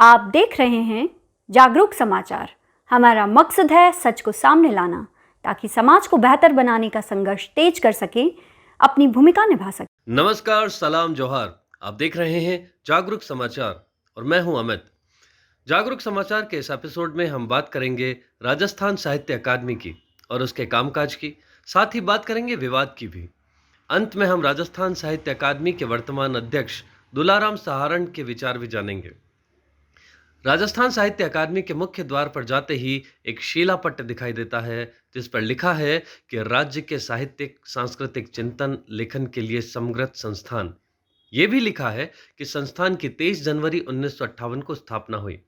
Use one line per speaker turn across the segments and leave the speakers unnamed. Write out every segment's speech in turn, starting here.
आप देख रहे हैं जागरूक समाचार। हमारा मकसद है सच को सामने लाना, ताकि समाज को बेहतर बनाने का संघर्ष तेज कर सके, अपनी भूमिका निभा सके।
नमस्कार, सलाम, जोहार। आप देख रहे हैं जागरूक समाचार और मैं हूं अमित। जागरूक समाचार के इस एपिसोड में हम बात करेंगे राजस्थान साहित्य अकादमी की और उसके कामकाज की, साथ ही बात करेंगे विवाद की भी। अंत में हम राजस्थान साहित्य अकादमी के वर्तमान अध्यक्ष दुलाराम सहारण के विचार भी जानेंगे। राजस्थान साहित्य अकादमी के मुख्य द्वार पर जाते ही एक शिलापट्ट दिखाई देता है, जिस पर लिखा है कि राज्य के साहित्यिक सांस्कृतिक चिंतन लेखन के लिए समग्रत संस्थान। ये भी लिखा है कि संस्थान की 23 जनवरी 1958 को स्थापना हुई।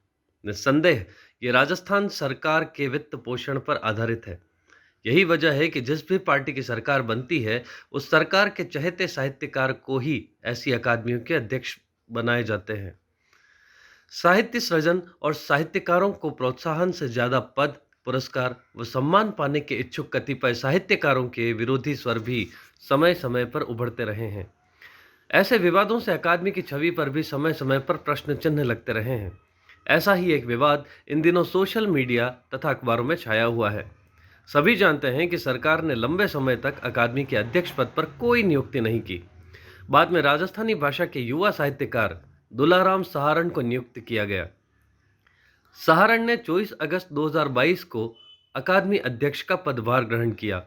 निस्संदेह ये राजस्थान सरकार के वित्त पोषण पर आधारित है। यही वजह है कि जिस भी पार्टी की सरकार बनती है, उस सरकार के चहेते साहित्यकार को ही ऐसी अकादमियों के अध्यक्ष बनाए जाते हैं। साहित्य सृजन और साहित्यकारों को प्रोत्साहन से ज्यादा पद, पुरस्कार व सम्मान पाने के इच्छुक कतिपय साहित्यकारों के विरोधी स्वर भी समय समय पर उभरते रहे हैं। ऐसे विवादों से अकादमी की छवि पर भी समय समय पर प्रश्न चिन्ह लगते रहे हैं। ऐसा ही एक विवाद इन दिनों सोशल मीडिया तथा अखबारों में छाया हुआ है। सभी जानते हैं कि सरकार ने लंबे समय तक अकादमी के अध्यक्ष पद पर कोई नियुक्ति नहीं की। बाद में राजस्थानी भाषा के युवा साहित्यकार दुलाराम सहारण को नियुक्त किया गया। सहारण ने 24 अगस्त 2022 को अकादमी अध्यक्ष का पदभार ग्रहण किया।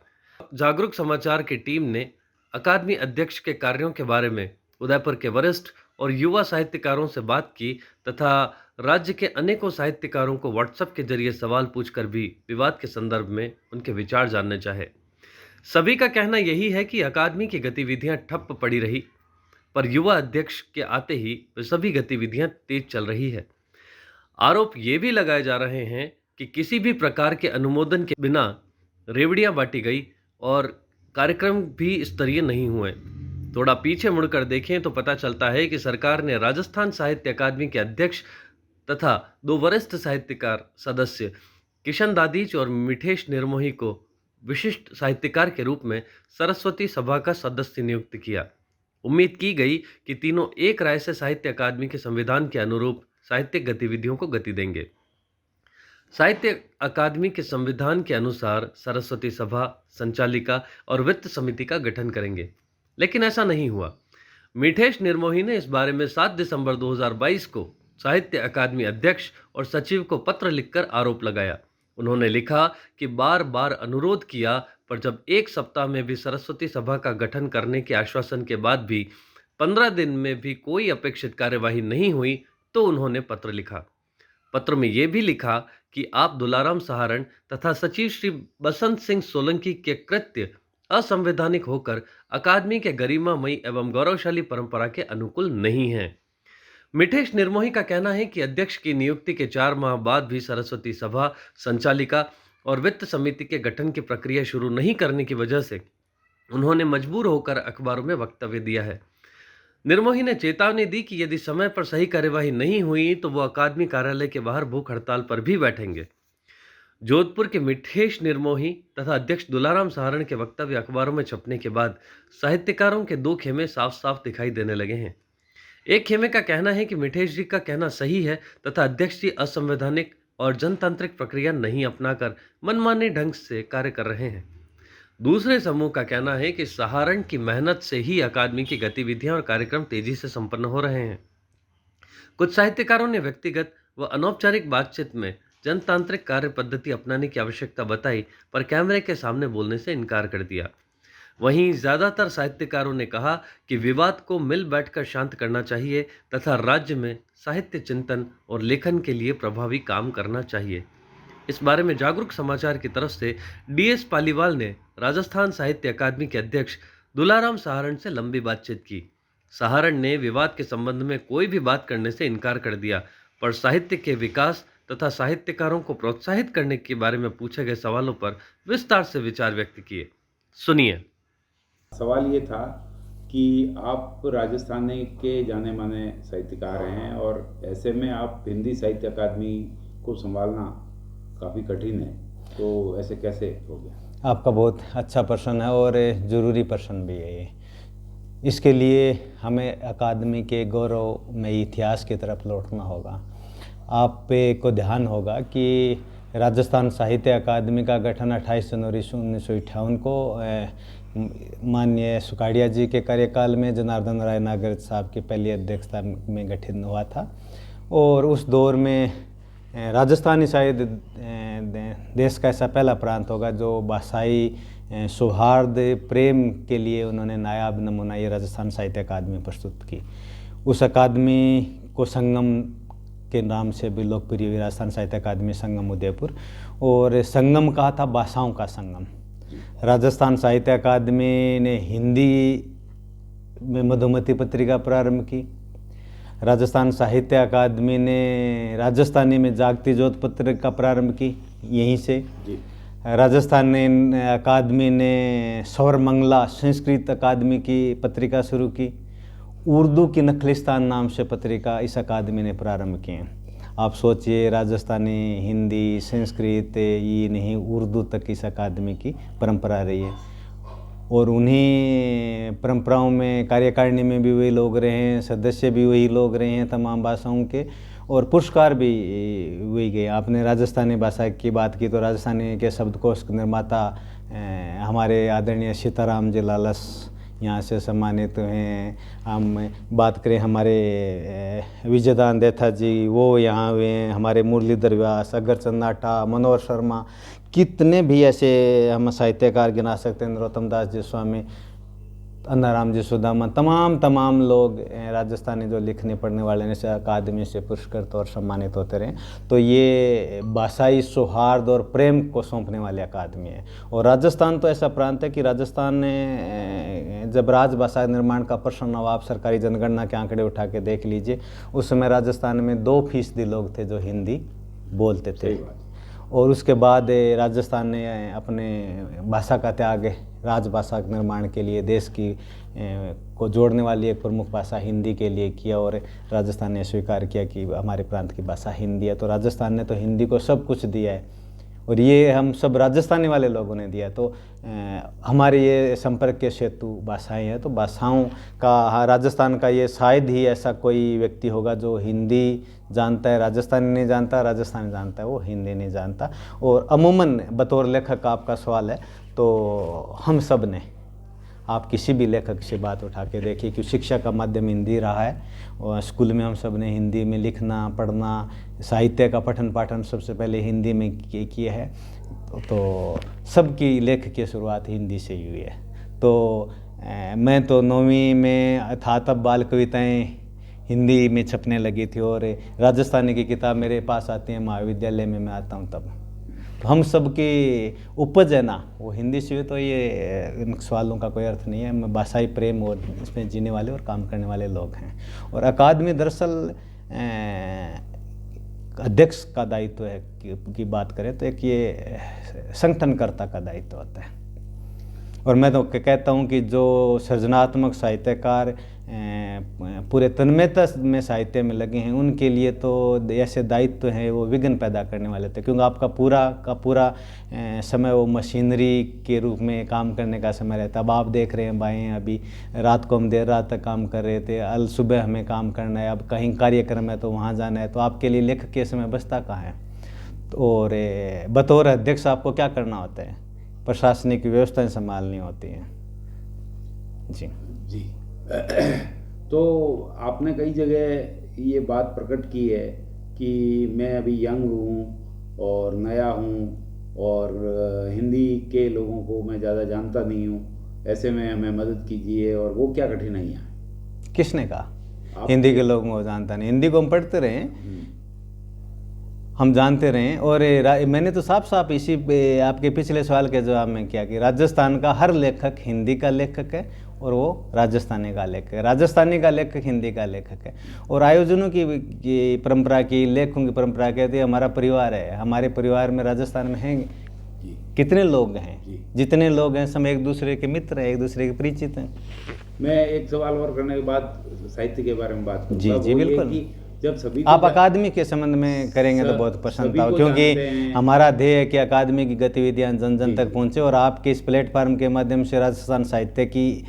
जागरूक समाचार की टीम ने अकादमी अध्यक्ष के कार्यों के बारे में उदयपुर के वरिष्ठ और युवा साहित्यकारों से बात की तथा राज्य के अनेकों साहित्यकारों को व्हाट्सएप के जरिए सवाल पूछकर भी विवाद के संदर्भ में उनके विचार जानने चाहे। सभी का कहना यही है कि अकादमी की गतिविधियां ठप पड़ी रही, पर युवा अध्यक्ष के आते ही वे सभी गतिविधियां तेज चल रही है। आरोप ये भी लगाए जा रहे हैं कि किसी भी प्रकार के अनुमोदन के बिना रेवड़ियां बांटी गई और कार्यक्रम भी स्तरीय नहीं हुए। थोड़ा पीछे मुड़कर देखें तो पता चलता है कि सरकार ने राजस्थान साहित्य अकादमी के अध्यक्ष तथा 2 वरिष्ठ साहित्यकार सदस्य किशन दादीच और मिठेश निर्मोही को विशिष्ट साहित्यकार के रूप में सरस्वती सभा का सदस्य नियुक्त किया। उम्मीद की गई कि तीनों एक राय से साहित्य अकादमी के संविधान के अनुरूप साहित्यिक गतिविधियों को गति देंगे। साहित्य अकादमी के संविधान के अनुसार सरस्वती सभा, संचालिका और वित्त समिति का गठन करेंगे, लेकिन ऐसा नहीं हुआ। मिठेश निर्मोही ने इस बारे में 7 दिसंबर 2022 को साहित्य अकादमी अध्यक्ष और सचिव को पत्र लिखकर आरोप लगाया। उन्होंने लिखा कि बार बार अनुरोध किया, पर जब 1 सप्ताह में भी सरस्वती सभा का गठन करने के आश्वासन के बाद भी 15 दिन में भी कोई अपेक्षित कार्यवाही नहीं हुई, तो उन्होंने पत्र लिखा। पत्र में यह भी लिखा कि आप दुलाराम सहारण तथा सचिव श्री बसंत सिंह सोलंकी के कृत्य असंवैधानिक होकर अकादमी के गरिमामयी एवं गौरवशाली परंपरा के अनुकूल नहीं हैं। मिठेश निर्मोही का कहना है कि अध्यक्ष की नियुक्ति के 4 माह बाद भी सरस्वती सभा, संचालिका और वित्त समिति के गठन की प्रक्रिया शुरू नहीं करने की वजह से उन्होंने मजबूर होकर अखबारों में वक्तव्य दिया है। निर्मोही ने चेतावनी दी कि यदि समय पर सही कार्यवाही नहीं हुई तो वो अकादमी कार्यालय के बाहर भूख हड़ताल पर भी बैठेंगे। जोधपुर के मिठेश निर्मोही तथा अध्यक्ष दुलाराम सहारण के वक्तव्य अखबारों में छपने के बाद साहित्यकारों के 2 खेमे साफ साफ दिखाई देने लगे हैं। एक खेमे का कहना है कि मिठेश जी का कहना सही है तथा अध्यक्ष जी असंवैधानिक और जनतांत्रिक प्रक्रिया नहीं अपनाकर मनमाने ढंग से कार्य कर रहे हैं। दूसरे समूह का कहना है कि सहारण की मेहनत से ही अकादमी की गतिविधियां और कार्यक्रम तेजी से संपन्न हो रहे हैं। कुछ साहित्यकारों ने व्यक्तिगत व अनौपचारिक बातचीत में जनतांत्रिक कार्य पद्धति अपनाने की आवश्यकता बताई, पर कैमरे के सामने बोलने से इनकार कर दिया। वहीं ज्यादातर साहित्यकारों ने कहा कि विवाद को मिल बैठकर शांत करना चाहिए तथा राज्य में साहित्य चिंतन और लेखन के लिए प्रभावी काम करना चाहिए। इस बारे में जागरूक समाचार की तरफ से डीएस पालीवाल ने राजस्थान साहित्य अकादमी के अध्यक्ष दुलाराम सहारण से लंबी बातचीत की। सहारण ने विवाद के संबंध में कोई भी बात करने से इनकार कर दिया, पर साहित्य के विकास तथा साहित्यकारों को प्रोत्साहित करने के बारे में पूछे गए सवालों पर विस्तार से विचार व्यक्त किए। सुनिए।
सवाल ये था कि आप राजस्थान के जाने माने साहित्यकार हैं और ऐसे में आप हिंदी साहित्य अकादमी को संभालना काफ़ी कठिन है, तो ऐसे कैसे हो गया?
आपका बहुत अच्छा प्रश्न है और ज़रूरी प्रश्न भी है ये। इसके लिए हमें अकादमी के गौरव में इतिहास की तरफ लौटना होगा। आप पे को ध्यान होगा कि राजस्थान साहित्य अकादमी का गठन 28 जनवरी 1958 को माननीय सुखाड़िया जी के कार्यकाल में जनार्दन राय नागर साहब की पहली अध्यक्षता में गठित हुआ था। और उस दौर में राजस्थानी शायद देश का ऐसा पहला प्रांत होगा जो भाषाई सौहार्द प्रेम के लिए उन्होंने नायाब नमूना ये राजस्थान साहित्य अकादमी प्रस्तुत की। उस अकादमी को संगम के नाम से भी लोकप्रिय हुई, राजस्थान साहित्य अकादमी संगम उदयपुर। और संगम कहा था भाषाओं का संगम। राजस्थान साहित्य अकादमी ने हिंदी में मधुमती पत्रिका प्रारंभ की। राजस्थान साहित्य अकादमी ने राजस्थानी में जागती जोत पत्रिका प्रारंभ की यहीं से। राजस्थान अकादमी ने सौर मंगला संस्कृत अकादमी की पत्रिका शुरू की। उर्दू की नखलिस्तान नाम से पत्रिका इस अकादमी ने प्रारंभ की। आप सोचिए, राजस्थानी, हिंदी, संस्कृत, ये नहीं उर्दू तक इस अकादमी की परंपरा रही है। और उन्हीं परंपराओं में कार्यकारिणी में भी वही लोग रहे हैं, सदस्य भी वही लोग रहे हैं तमाम भाषाओं के, और पुरस्कार भी वही गए। आपने राजस्थानी भाषा की बात की तो राजस्थानी के शब्दकोश के निर्माता हमारे आदरणीय सीताराम जी लालस यहाँ से सम्मानित हैं। हम बात करें हमारे विजयदान देथा जी, वो यहाँ हुए हैं। हमारे मुरलीधर व्यास, अगरचंद नाटा, मनोहर शर्मा, कितने भी ऐसे हम साहित्यकार गिना सकते हैं, नरोत्तम दास जी स्वामी, अन्नाराम जी सुदामा, तमाम लोग राजस्थानी जो लिखने पढ़ने वाले ने से अकादमी से पुरस्कृत और सम्मानित होते रहे। तो ये भाषाई सौहार्द और प्रेम को सौंपने वाली अकादमी है। और राजस्थान तो ऐसा प्रांत है कि राजस्थान ने जब राजभाषा निर्माण का प्रश्न नवाब सरकारी जनगणना के आंकड़े उठा के देख लीजिए, उस समय राजस्थान में 2% लोग थे जो हिंदी बोलते थे। और उसके बाद राजस्थान ने अपने भाषा का त्याग राजभाषा के निर्माण के लिए देश की को जोड़ने वाली एक प्रमुख भाषा हिंदी के लिए किया। और राजस्थान ने स्वीकार किया कि हमारे प्रांत की भाषा हिंदी है। तो राजस्थान ने तो हिंदी को सब कुछ दिया है, और ये हम सब राजस्थानी वाले लोगों ने दिया। तो हमारे ये संपर्क के सेतु भाषाएं हैं। तो भाषाओं का राजस्थान का ये शायद ही ऐसा कोई व्यक्ति होगा जो हिंदी जानता है, राजस्थानी नहीं जानता, राजस्थानी जानता है, वो हिंदी नहीं जानता। और अमूमन बतौर लेखक आपका सवाल है, तो हम सब ने, आप किसी भी लेखक से बात उठा के देखिए कि शिक्षा का माध्यम हिंदी रहा है। और स्कूल में हम सब ने हिंदी में लिखना पढ़ना, साहित्य का पठन पाठन सबसे पहले हिंदी में किया है। तो सबकी लेख की शुरुआत हिंदी से ही हुई है। तो मैं तो 9वीं में था तब बाल कविताएं हिंदी में छपने लगी थी, और राजस्थानी की किताब मेरे पास आती है महाविद्यालय में मैं आता हूँ तब। तो हम सब की उपज है ना वो हिंदी से हुई। तो ये इन सवालों का कोई अर्थ नहीं है। हम भाषाई प्रेम और इसमें जीने वाले और काम करने वाले लोग हैं। और अकादमी दरअसल अध्यक्ष का दायित्व है की बात करें तो एक ये संगठनकर्ता का दायित्व होता है। और मैं तो कहता हूँ कि जो सृजनात्मक साहित्यकार पूरे तन्मयता में साहित्य में लगे हैं, उनके लिए तो ऐसे दायित्व हैं वो विघ्न पैदा करने वाले थे। क्योंकि आपका पूरा समय वो मशीनरी के रूप में काम करने का समय रहता है। अब आप देख रहे हैं बाएँ, अभी रात को हम देर रात तक काम कर रहे थे, अल सुबह हमें काम करना है, अब कहीं कार्यक्रम है तो वहाँ जाना है। तो आपके लिए लेखक के समय बचता कहाँ है। और बतौर अध्यक्ष आपको क्या करना होता है, प्रशासनिक व्यवस्थाएं संभालनी होती हैं। जी।
तो आपने कई जगह ये बात प्रकट की है कि मैं अभी यंग हूँ और नया हूँ और हिंदी के लोगों को मैं ज़्यादा जानता नहीं हूँ, ऐसे में हमें मदद कीजिए। और वो क्या कठिनाइयाँ?
किसने कहा हिंदी के लोगों को जानता नहीं? हिंदी को हम पढ़ते रहे, हम जानते रहें। और मैंने तो साफ इसी आपके पिछले सवाल के जवाब में किया कि राजस्थान का हर लेखक हिंदी का लेखक है और वो राजस्थानी का लेखक है, राजस्थानी का लेखक हिंदी का लेखक है। और आयोजनों की परंपरा की, लेखकों की परंपरा कहती है हमारा परिवार है। हमारे परिवार में राजस्थान में हैं कितने लोग हैं? जितने लोग हैं सब एक दूसरे के मित्र हैं, एक दूसरे के परिचित हैं।
मैं एक सवाल और करने के बाद साहित्य के बारे में बात करूँगा।
जी बिल्कुल।
जब सभी
आप अकादमी के संबंध में करेंगे तो बहुत प्रसन्नता हो, क्योंकि हमारा ध्येय है कि अकादमी की गतिविधियां जन जन तक पहुंचे। और आपके इस प्लेटफार्म के माध्यम से राजस्थान साहित्य की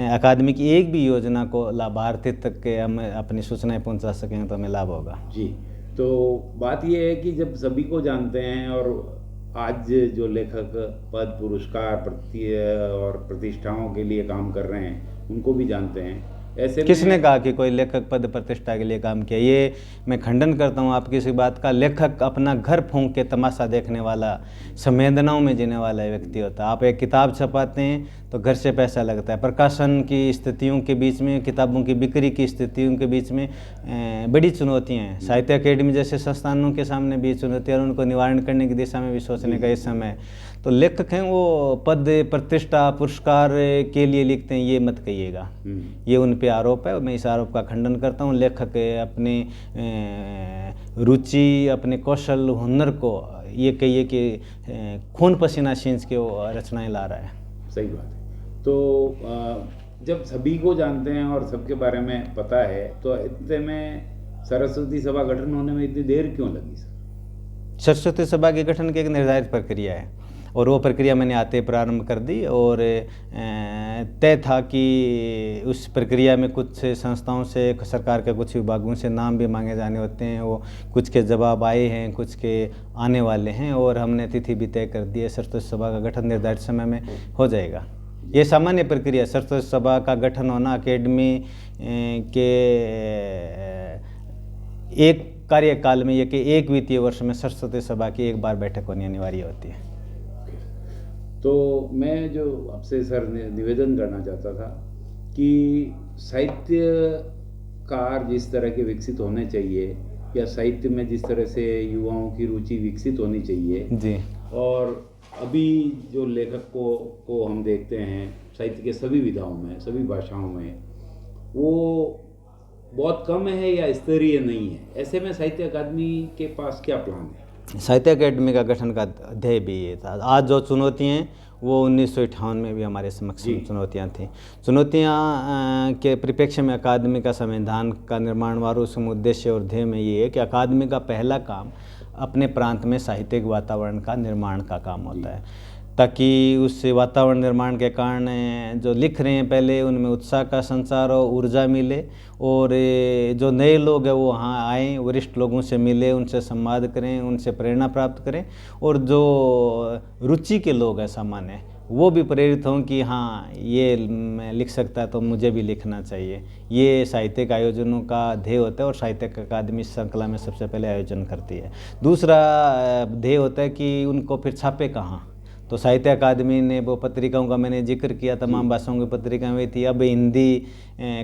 अकादमी की एक भी योजना को लाभार्थी तक के हम अपनी सूचनाएं पहुंचा सकें तो हमें लाभ होगा।
जी। तो बात ये है कि जब सभी को जानते हैं और आज जो लेखक पद पुरस्कार और प्रतिष्ठाओं के लिए काम कर रहे हैं उनको भी जानते हैं, ऐसे
किसने
में
कहा कि कोई लेखक पद प्रतिष्ठा के लिए काम किया? ये मैं खंडन करता हूँ आपकी इसी बात का। लेखक अपना घर फूंक के तमाशा देखने वाला, संवेदनाओं में जीने वाला व्यक्ति होता है। आप एक किताब छपाते हैं तो घर से पैसा लगता है, प्रकाशन की स्थितियों के बीच में, किताबों की बिक्री की स्थितियों के बीच में बड़ी चुनौतियाँ हैं। साहित्य अकेडमी जैसे संस्थानों के सामने भी चुनौतियाँ और उनको निवारण करने की दिशा में भी सोचने का इस समय। तो लेखक हैं वो पद प्रतिष्ठा पुरस्कार के लिए लिखते हैं, ये मत कहिएगा। ये उन पे आरोप है, मैं इस आरोप का खंडन करता हूँ। लेखक अपने रुचि, अपने कौशल, हुनर को ये कहिए कि खून पसीना सींच के वो रचनाएं ला रहा है।
सही बात है। तो जब सभी को जानते हैं और सबके बारे में पता है, तो इतने में सरस्वती सभा गठन होने में इतनी देर क्यों लगी सर?
सरस्वती सभा के गठन की एक निर्धारित प्रक्रिया है और वो प्रक्रिया मैंने आते प्रारंभ कर दी और तय था कि उस प्रक्रिया में कुछ संस्थाओं से, सरकार के कुछ विभागों से नाम भी मांगे जाने होते हैं। वो कुछ के जवाब आए हैं, कुछ के आने वाले हैं और हमने तिथि भी तय कर दी है। सरस्वती सभा का गठन निर्धारित समय में हो जाएगा। ये सामान्य प्रक्रिया। सरस्वती सभा का गठन होना अकेडमी के एक कार्यकाल में, ये कि एक वित्तीय वर्ष में सरस्वती सभा की एक बार बैठक होनी अनिवार्य होती है।
तो मैं जो आपसे सर निवेदन करना चाहता था कि साहित्यकार जिस तरह के विकसित होने चाहिए या साहित्य में जिस तरह से युवाओं की रुचि विकसित होनी चाहिए
जी,
और अभी जो लेखक को हम देखते हैं साहित्य के सभी विधाओं में, सभी भाषाओं में, वो बहुत कम है या स्तरीय नहीं है। ऐसे में साहित्य अकादमी के पास क्या प्लान है?
साहित्य अकेडमी का गठन का ध्येय भी ये था। आज जो चुनौतियाँ हैं वो 1958 में भी हमारे समक्ष चुनौतियाँ थीं। चुनौतियाँ के परिप्रेक्ष्य में अकादमी का संविधान का निर्माण व उस उद्देश्य और ध्येय में ये है कि अकादमी का पहला काम अपने प्रांत में साहित्यिक वातावरण का निर्माण का काम होता है, ताकि उस वातावरण निर्माण के कारण जो लिख रहे हैं पहले उनमें उत्साह का संचार और ऊर्जा मिले और जो नए लोग हैं वो वहाँ आएँ, वरिष्ठ लोगों से मिले, उनसे संवाद करें, उनसे प्रेरणा प्राप्त करें और जो रुचि के लोग हैं सामान्य, वो भी प्रेरित हों कि हाँ ये मैं लिख सकता है तो मुझे भी लिखना चाहिए। ये साहित्यिक आयोजनों का ध्येय होता है और साहित्यिक अकादमी श्रृंखला में सबसे पहले आयोजन करती है। दूसरा ध्येय होता है कि उनको फिर छापे कहाँ, तो साहित्य अकादमी ने वो पत्रिकाओं का मैंने जिक्र किया, तमाम भाषाओं की पत्रिकाएं हुई थी। अब हिंदी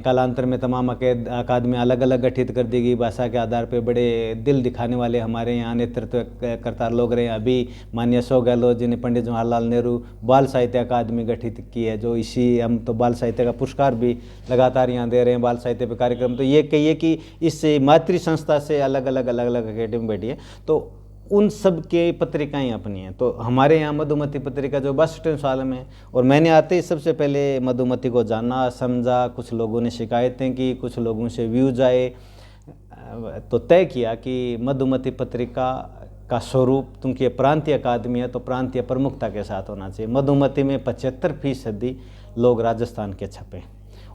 कालांतर में तमाम अकादमी अलग अलग गठित कर दी गई। भाषा के आधार पर बड़े दिल दिखाने वाले हमारे यहाँ नेतृत्व करता लोग रहे हैं। अभी माननीय सौ गहलोत जी ने पंडित जवाहरलाल नेहरू बाल साहित्य अकादमी गठित की है, जो इसी हम तो बाल साहित्य का पुरस्कार भी लगातार यहाँ दे रहे हैं बाल साहित्य पे कार्यक्रम। तो ये कहिए कि इस मातृ संस्था से अलग अलग अकेडमी बैठी है, तो उन सब के पत्रिकाएं अपनी हैं। तो हमारे यहाँ मधुमती पत्रिका जो 62 साल में, और मैंने आते ही सबसे पहले मधुमती को जाना समझा। कुछ लोगों ने शिकायतें की, कुछ लोगों से व्यूज आए, तो तय किया कि मधुमती पत्रिका का स्वरूप, क्योंकि ये प्रांतीय अकादमी है तो प्रांतीय प्रमुखता के साथ होना चाहिए। मधुमती में 75% लोग राजस्थान के छपे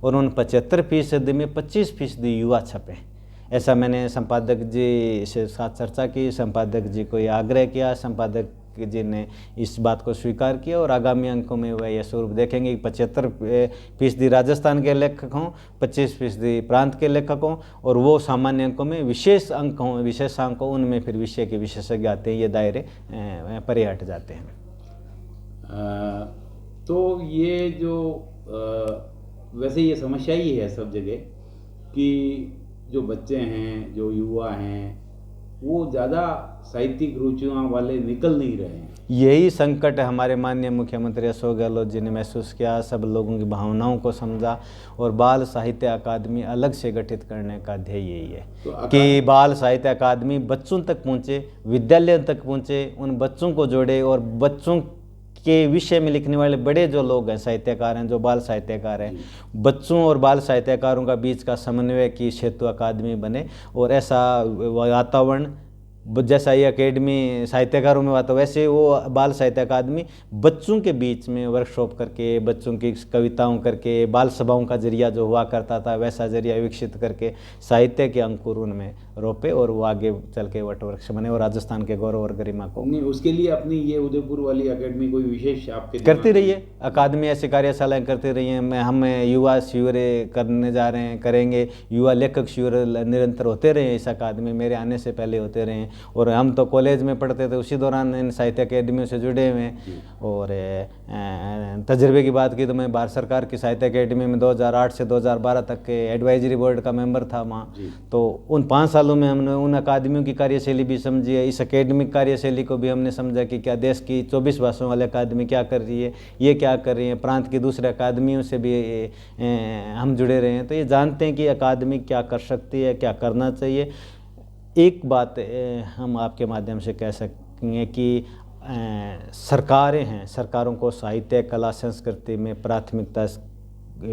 और उन 75% में 25% युवा छपे। ऐसा मैंने संपादक जी से साथ चर्चा की, संपादक जी को ये आग्रह किया, संपादक जी ने इस बात को स्वीकार किया और आगामी अंकों में वह यह स्वरूप देखेंगे कि 75% राजस्थान के लेखक हों, 25% प्रांत के लेखक हों और वो सामान्य अंकों में विशेष अंक हों, विशेषांक हों, उनमें फिर विषय के विशेषज्ञ आते हैं। ये दायरे परे हट जाते हैं।
तो ये जो वैसे ये समस्या ही है सब जगह कि जो बच्चे हैं, जो युवा हैं, वो ज़्यादा साहित्यिक रुचियों वाले निकल नहीं रहे हैं।
यही संकट हमारे माननीय मुख्यमंत्री अशोक गहलोत जी ने महसूस किया, सब लोगों की भावनाओं को समझा और बाल साहित्य अकादमी अलग से गठित करने का ध्येय यही है कि बाल साहित्य अकादमी बच्चों तक पहुँचे, विद्यालय तक पहुँचे, उन बच्चों को जोड़े और बच्चों के विषय में लिखने वाले बड़े जो लोग हैं, साहित्यकार हैं, जो बाल साहित्यकार हैं, बच्चों और बाल साहित्यकारों का बीच का समन्वय की सेतु अकादमी बने और ऐसा वातावरण जैसा ये अकेडमी साहित्यकारों में हुआ था, वैसे वो बाल साहित्य अकादमी बच्चों के बीच में वर्कशॉप करके, बच्चों की कविताओं करके, बाल सभाओं का जरिया जो हुआ करता था वैसा जरिया विकसित करके साहित्य के अंकुर उनमें रोपे और वो आगे चल के वटवृक्ष बने और राजस्थान के गौरव और गरिमा को।
नहीं, उसके लिए अपनी ये उदयपुर वाली अकेडमी कोई विशेष आपके
करती रही है, अकादमी ऐसी कार्यशालाएं करती रही हैं। हम युवा शिविर करने जा रहे हैं, करेंगे, युवा लेखक शिविर निरंतर होते रहे हैं इस अकादमी, मेरे आने से पहले होते रहे हैं। और हम तो कॉलेज में पढ़ते थे, उसी दौरान इन साहित्य अकेडमियों से जुड़े हुए हैं। और तजर्बे की बात की तो मैं भारत सरकार की साहित्य अकेडमी में 2008 से 2012 तक के एडवाइजरी बोर्ड का मेंबर था वहाँ। तो उन 5 सालों में हमने उन अकादमियों की कार्यशैली भी समझी है, इस अकेडमिक कार्यशैली को भी हमने समझा कि क्या देश की 24 भाषाओं वाली अकादमी क्या कर रही है, ये क्या कर रही है, प्रांत की दूसरे अकादमियों से भी हम जुड़े रहे हैं। तो ये जानते हैं कि अकादमी क्या कर सकती है, क्या करना चाहिए। एक बात हम आपके माध्यम से कह सकेंगे कि सरकारें हैं, सरकारों को साहित्य, कला, संस्कृति में प्राथमिकता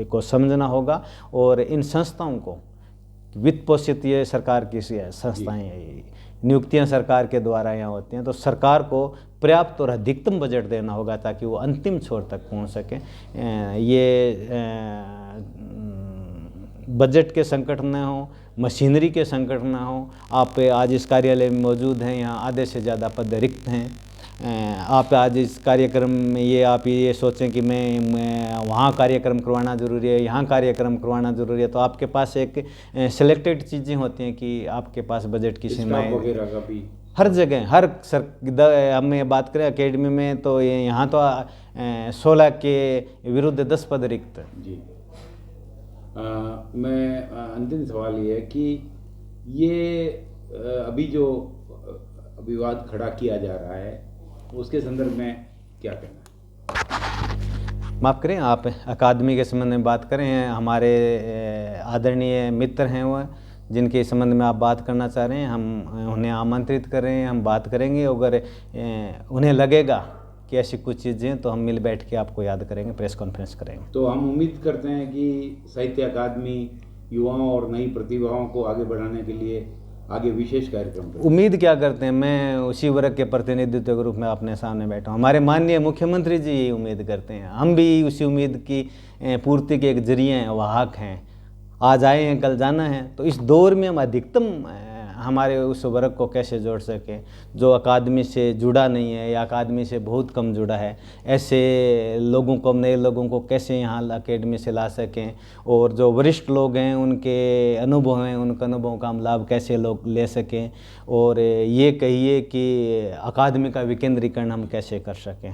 को समझना होगा और इन संस्थाओं को वित्त पोषित ये सरकार की संस्थाएं, नियुक्तियां सरकार के द्वारा यहाँ होती हैं, तो सरकार को पर्याप्त और अधिकतम बजट देना होगा ताकि वो अंतिम छोर तक पहुँच सके। ये बजट के संकट न हो, मशीनरी के संकट ना हो। आप आज इस कार्यालय में मौजूद हैं, यहाँ आधे से ज़्यादा पद रिक्त हैं। आप आज इस कार्यक्रम में आप ये सोचें कि मैं वहाँ कार्यक्रम करवाना ज़रूरी है, यहाँ कार्यक्रम करवाना ज़रूरी है, तो आपके पास एक सिलेक्टेड चीज़ें होती हैं कि आपके पास बजट की सीमाएँ
वगैरह का भी
हर जगह, हर हम ये बात करें अकेडमी में तो यहाँ तो 16 के विरुद्ध 10 पद रिक्त।
जी। मैं अंतिम सवाल ये है कि ये अभी जो विवाद खड़ा किया जा रहा है उसके संदर्भ में क्या कहना है?
माफ़ करें, आप अकादमी के संबंध में बात करें, हमारे आदरणीय मित्र हैं वो, जिनके संबंध में आप बात करना चाह रहे हैं, हम उन्हें आमंत्रित कर रहे हैं, हम बात करेंगे। अगर उन्हें लगेगा कि ऐसी कुछ चीज़ें तो हम मिल बैठ के आपको याद करेंगे, प्रेस कॉन्फ्रेंस करेंगे।
तो हम उम्मीद करते हैं कि साहित्य अकादमी युवाओं और नई प्रतिभाओं को आगे बढ़ाने के लिए आगे विशेष कार्यक्रम करें।
उम्मीद क्या करते हैं, मैं उसी वर्ग के प्रतिनिधित्व के रूप में अपने सामने बैठा हूँ। हमारे माननीय मुख्यमंत्री जी यही उम्मीद करते हैं, हम भी उसी उम्मीद की पूर्ति के एक जरिए हैं, वाहक हैं। आज आए हैं, कल जाना है, तो इस दौर में हम अधिकतम हमारे उस वर्ग को कैसे जोड़ सकें जो अकादमी से जुड़ा नहीं है या अकादमी से बहुत कम जुड़ा है। ऐसे लोगों को, नए लोगों को कैसे यहाँ अकेडमी से ला सकें, और जो वरिष्ठ लोग हैं उनके अनुभव हैं, उनके अनुभवों का हम लाभ कैसे लोग ले सकें, और ये कहिए कि अकादमी का विकेंद्रीकरण हम कैसे कर सकें।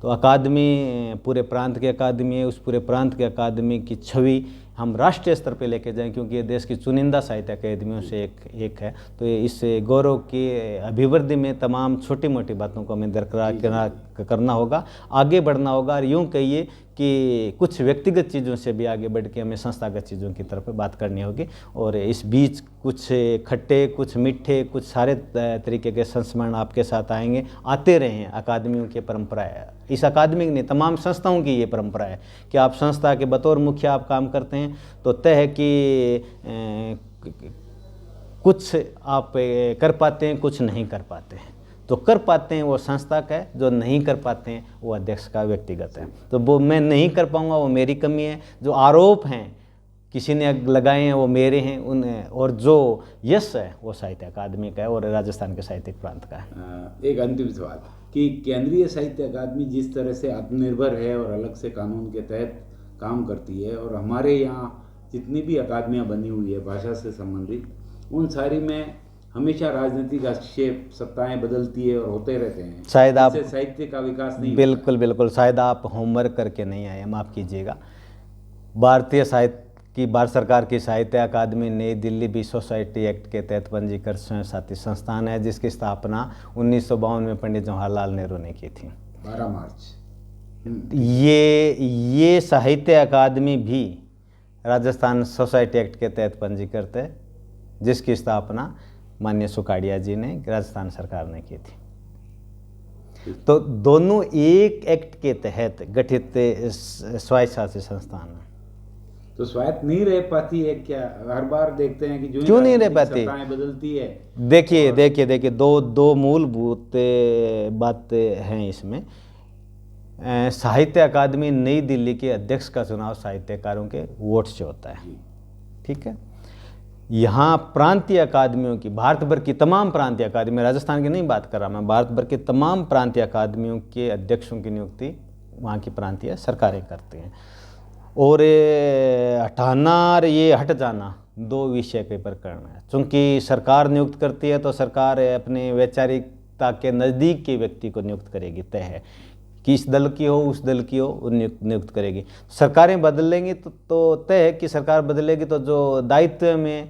तो अकादमी पूरे प्रांत की अकादमी है, उस पूरे प्रांत की अकादमी की छवि हम राष्ट्रीय स्तर पे लेके जाएं, क्योंकि ये देश की चुनिंदा साहित्य अकादमियों से एक है। तो इस गौरव की अभिवृद्धि में तमाम छोटी मोटी बातों को हमें दरकिनार करना होगा, आगे बढ़ना होगा। और यूँ कहिए कि कुछ व्यक्तिगत चीज़ों से भी आगे बढ़ के हमें संस्थागत चीज़ों की तरफ बात करनी होगी। और इस बीच कुछ खट्टे, कुछ मीठे, कुछ सारे तरीके के संस्मरण आपके साथ आएंगे, आते रहे हैं। अकादमियों की परंपरा है, इस अकादमिक नहीं, तमाम संस्थाओं की ये परंपरा है कि आप संस्था के बतौर मुखिया आप काम करते हैं तो तय है कि कुछ आप कर पाते हैं, कुछ नहीं कर पाते हैं। तो कर पाते हैं वो संस्था का है, जो नहीं कर पाते हैं वो अध्यक्ष का व्यक्तिगत है। तो वो मैं नहीं कर पाऊंगा वो मेरी कमी है, जो आरोप हैं किसी ने लगाए हैं वो मेरे हैं उन, और जो यश है वो साहित्य अकादमी का है और राजस्थान के साहित्यिक प्रांत का है।
एक अंतिम सवाल कि केंद्रीय साहित्य अकादमी जिस तरह से आत्मनिर्भर है और अलग से कानून के तहत काम करती है, और हमारे यहाँ जितनी भी अकादमियाँ बनी हुई है भाषा से संबंधित, उन सारी में हमेशा राजनीतिक हस्तक्षेप, सत्ताएं बदलती है और होते रहते हैं।
शायद आप
साहित्य का विकास नहीं
बिल्कुल बिल्कुल शायद आप होमवर्क करके नहीं आए, माफ़ कीजिएगा। भारत सरकार की साहित्य अकादमी नई दिल्ली बी सोसाइटी एक्ट के तहत पंजीकृत स्वयंशासी संस्थान है, जिसकी स्थापना 1952 में पंडित जवाहरलाल नेहरू ने की थी,
12 मार्च।
ये साहित्य अकादमी भी राजस्थान सोसाइटी एक्ट के तहत पंजीकृत है, जिसकी स्थापना माननीय सुकाड़िया जी ने, राजस्थान सरकार ने की थी। तो दोनों एक एक्ट के तहत गठित स्वायत्तशासी संस्थान है।
तो स्वायत्त नहीं रह पाती है क्या? हर बार देखते हैं कि जो
क्यों नहीं रह पाती?
सत्ताएं बदलती है।
देखिए दो मूलभूत बातें हैं इसमें। साहित्य अकादमी नई दिल्ली के अध्यक्ष का चुनाव साहित्यकारों के वोट से होता है, ठीक है। यहाँ प्रांतीय अकादमियों की, भारत भर की तमाम प्रांतीय अकादमी, राजस्थान की नहीं बात कर रहा मैं, भारत भर की तमाम प्रांतीय अकादमियों के अध्यक्षों की नियुक्ति वहाँ की प्रांतीय सरकारें करती हैं। और हटाना और ये हट जाना दो विषय के प्रकरण है। चूँकि सरकार नियुक्त करती है तो सरकार अपने वैचारिकता के नज़दीक के व्यक्ति को नियुक्त करेगी, तय है कि इस दल की हो उस दल की हो, वो नियुक्त करेगी। सरकारें बदलेंगी तो तय है कि सरकार बदलेगी तो जो दायित्व में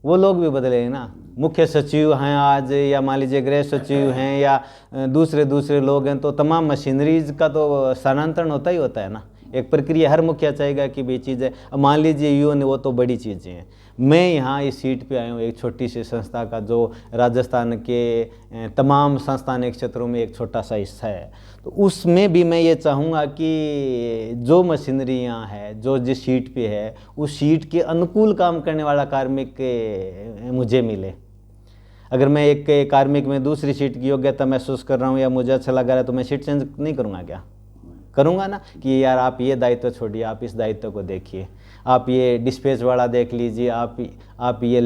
वो लोग भी बदलेंगे ना। मुख्य सचिव हैं आज, या मान लीजिए गृह सचिव हैं, या दूसरे लोग हैं, तो तमाम मशीनरीज का तो स्थानांतरण होता ही होता है ना। एक प्रक्रिया हर मुखिया चाहेगा कि भी चीज़ है। अब मान लीजिए यूँ ने, वो तो बड़ी चीज़ें हैं। मैं यहाँ इस सीट पे आया हूँ एक छोटी सी संस्था का, जो राजस्थान के तमाम संस्थानिक क्षेत्रों में एक छोटा सा हिस्सा है। तो उसमें भी मैं ये चाहूँगा कि जो मशीनरी यहाँ है, जो जिस सीट पे है, उस सीट के अनुकूल काम करने वाला कार्मिक मुझे मिले। अगर मैं एक कार्मिक में दूसरी सीट की योग्यता महसूस कर रहा हूँ या मुझे अच्छा लग रहा है तो मैं सीट चेंज नहीं करूँगा क्या? करूँगा ना, कि यार आप ये दायित्व छोड़िए, आप इस दायित्व को देखिए, आप ये डिस्पैच वाला देख लीजिए, आप ये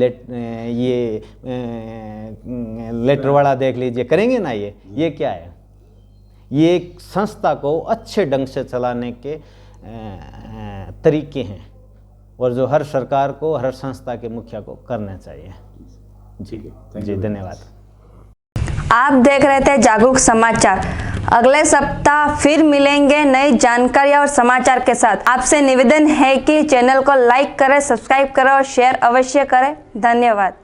लेटर वाला देख लीजिए, करेंगे ना? ये क्या है? ये एक संस्था को अच्छे ढंग से चलाने के तरीके हैं, और जो हर सरकार को, हर संस्था के मुखिया को करना चाहिए। जी धन्यवाद।
आप देख रहे थे जागरूक समाचार। अगले सप्ताह फिर मिलेंगे नई जानकारी और समाचार के साथ। आपसे निवेदन है कि चैनल को लाइक करें, सब्सक्राइब करें और शेयर अवश्य करें। धन्यवाद।